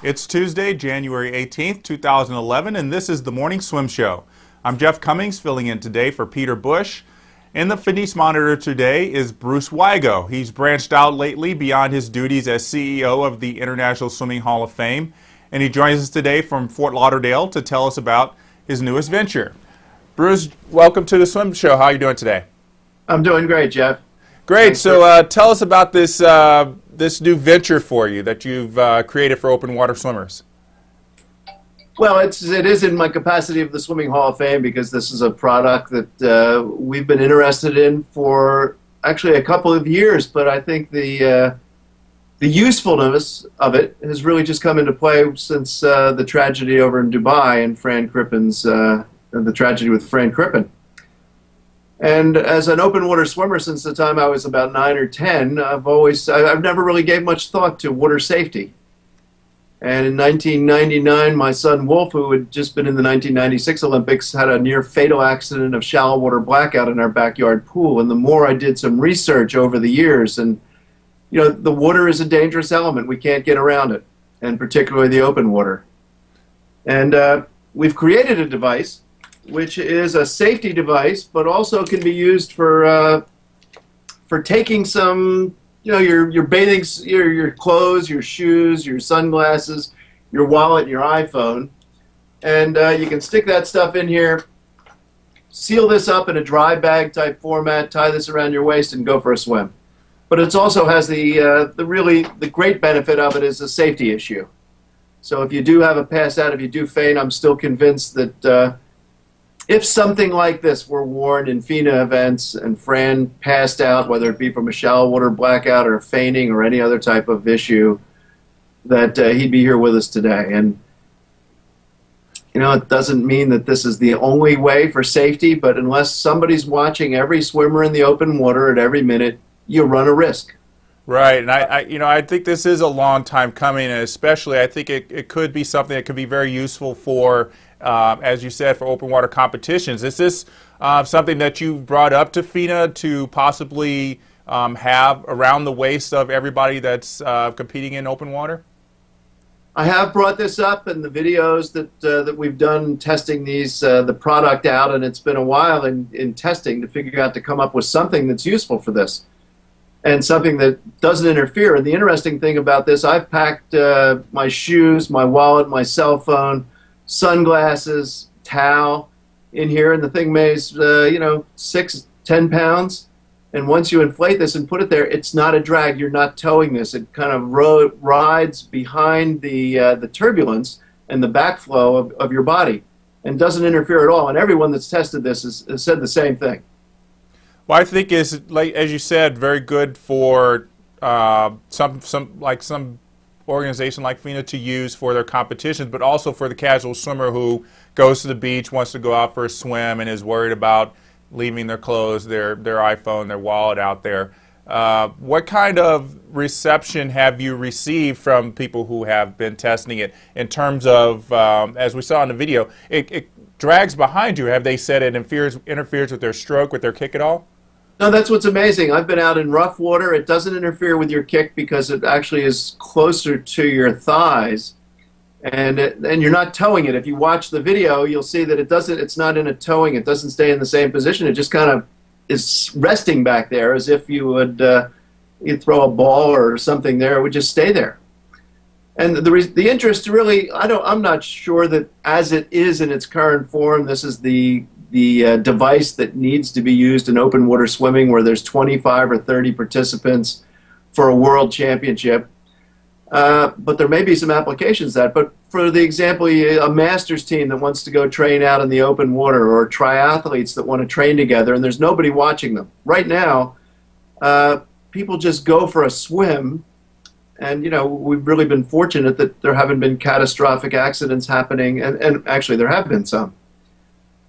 It's Tuesday, January 18th, 2011, and this is the Morning Swim Show. I'm Jeff Cummings, filling in today for Peter Bush. In the Fitness Monitor today is Bruce Wigo. He's branched out lately beyond his duties as CEO of the International Swimming Hall of Fame, and he joins us today from Fort Lauderdale to tell us about his newest venture. Bruce, welcome to the Swim Show. How are you doing today? I'm doing great, Jeff. Great. So tell us about this this new venture for you that you've created for open water swimmers. Well, it is in my capacity of the Swimming Hall of Fame because this is a product that we've been interested in for actually a couple of years. But I think the usefulness of it has really just come into play since the tragedy over in Dubai and Fran Crippen's the tragedy with Fran Crippen. And as an open water swimmer since the time I was about 9 or 10, I've never really gave much thought to water safety. And in 1999, my son Wolf, who had just been in the 1996 Olympics, had a near fatal accident of shallow water blackout in our backyard pool. And the more I did some research over the years, and you know, the water is a dangerous element. We can't get around it, and particularly the open water. And we've created a device which is a safety device, but also can be used for taking some, you know, your bathing, your clothes, your shoes, your sunglasses, your wallet, your iPhone, and you can stick that stuff in here, seal this up in a dry bag type format, tie this around your waist, and go for a swim. But it also has the great benefit of it is a safety issue. So if you do have a pass out, if you do faint, I'm still convinced that if something like this were worn in FINA events and Fran passed out, whether it be from a shallow water blackout or fainting or any other type of issue, that he'd be here with us today. And you know, it doesn't mean that this is the only way for safety, but unless somebody's watching every swimmer in the open water at every minute, you run a risk. Right, and I think this is a long time coming, and especially I think it could be something that could be very useful for, as you said, for open water competitions. Is this something that you brought up to FINA to possibly have around the waist of everybody that's competing in open water? I have brought this up in the videos that we've done testing the product out, and it's been a while in testing to figure out to come up with something that's useful for this. And something that doesn't interfere. And the interesting thing about this, I've packed my shoes, my wallet, my cell phone, sunglasses, towel in here, and the thing weighs, you know, 6-10 pounds. And once you inflate this and put it there, it's not a drag. You're not towing this. It kind of rides behind the turbulence and the backflow of your body, and doesn't interfere at all. And everyone that's tested this has said the same thing. Well, I think is, like as you said, very good for some organization like FINA to use for their competitions, but also for the casual swimmer who goes to the beach, wants to go out for a swim, and is worried about leaving their clothes, their iPhone, their wallet out there. What kind of reception have you received from people who have been testing it in terms of, as we saw in the video, it drags behind you? Have they said it interferes with their stroke, with their kick at all? No, that's what's amazing. I've been out in rough water. It doesn't interfere with your kick because it actually is closer to your thighs, and you're not towing it. If you watch the video, you'll see that it's not in a towing. It doesn't stay in the same position. It just kind of is resting back there as if you would you'd throw a ball or something there. It would just stay there. And the interest really, I'm not sure that as it is in its current form, this is the device that needs to be used in open water swimming where there's 25 or 30 participants for a world championship. But there may be some applications that. But for the example, a masters team that wants to go train out in the open water, or triathletes that want to train together and there's nobody watching them. Right now, people just go for a swim. And, you know, we've really been fortunate that there haven't been catastrophic accidents happening. And actually, there have been some.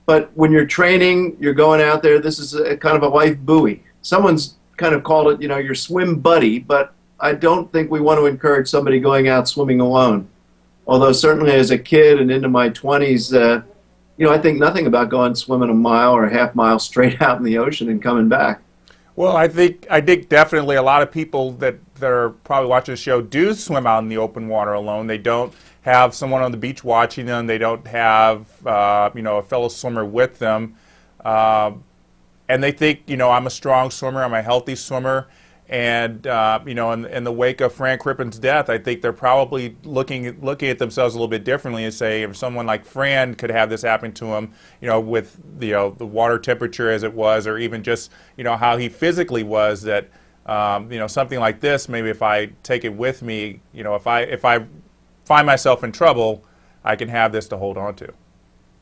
But when you're training, you're going out there, this is a kind of a life buoy. Someone's kind of called it, you know, your swim buddy, but I don't think we want to encourage somebody going out swimming alone. Although certainly as a kid and into my 20s, you know, I think nothing about going swimming a mile or a half mile straight out in the ocean and coming back. Well, I think definitely a lot of people that are probably watching the show do swim out in the open water alone. They don't have someone on the beach watching them. They don't have a fellow swimmer with them, and they think I'm a strong swimmer. I'm a healthy swimmer. And in the wake of Fran Crippen's death, I think they're probably looking at themselves a little bit differently and say, if someone like Fran could have this happen to him, with the water temperature as it was, or even just how he physically was, that something like this, maybe if I take it with me, if I find myself in trouble, I can have this to hold on to.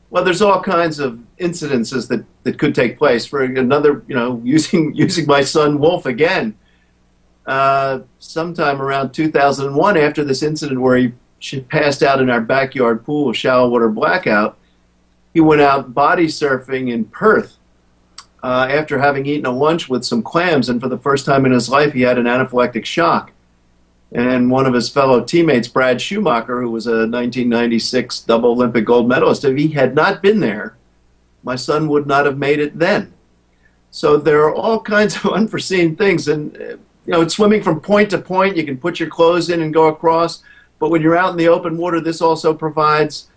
Well, there's all kinds of incidences that could take place. For another, using my son Wolf again. Sometime around 2001, after this incident where he passed out in our backyard pool, shallow water blackout, he went out body surfing in Perth after having eaten a lunch with some clams, and for the first time in his life he had an anaphylactic shock. And one of his fellow teammates, Brad Schumacher, who was a 1996 double Olympic gold medalist, if he had not been there, my son would not have made it then. So there are all kinds of unforeseen things, and it's swimming from point to point. You can put your clothes in and go across. But when you're out in the open water, this also provides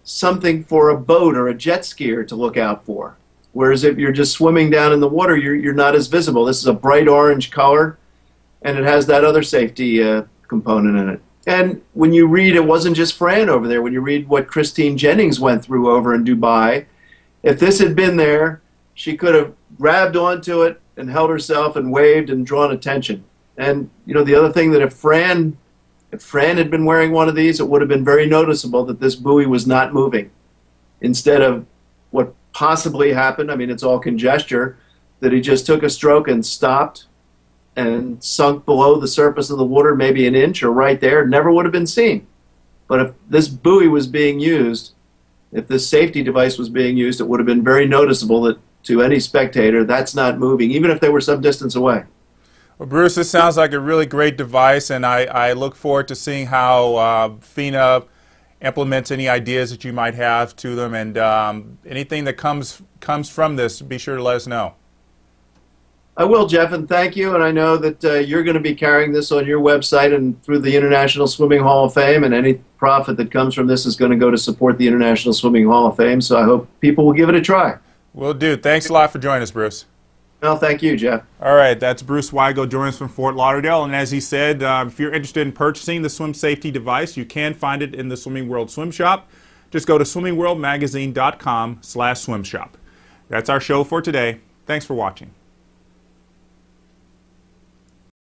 something for a boat or a jet skier to look out for. Whereas if you're just swimming down in the water, you're not as visible. This is a bright orange color, and it has that other safety component in it. And when you read, it wasn't just Fran over there. When you read what Christine Jennings went through over in Dubai, if this had been there, she could have grabbed onto it and held herself and waved and drawn attention. And the other thing, that if Fran had been wearing one of these, it would have been very noticeable that this buoy was not moving. Instead of what possibly happened, I mean, it's all conjecture, that he just took a stroke and stopped and sunk below the surface of the water, maybe an inch or right there, never would have been seen. But if this buoy was being used, if this safety device was being used, it would have been very noticeable that to any spectator, that's not moving, even if they were some distance away. Well, Bruce, this sounds like a really great device, and I look forward to seeing how FINA implements any ideas that you might have to them, and anything that comes from this, be sure to let us know. I will, Jeff, and thank you. And I know that you're going to be carrying this on your website and through the International Swimming Hall of Fame, and any profit that comes from this is going to go to support the International Swimming Hall of Fame, so I hope people will give it a try. Will do. Thanks a lot for joining us, Bruce. Well, thank you, Jeff. All right, that's Bruce Wigo joining us from Fort Lauderdale. And as he said, if you're interested in purchasing the swim safety device, you can find it in the Swimming World Swim Shop. Just go to swimmingworldmagazine.com/swimshop. That's our show for today. Thanks for watching.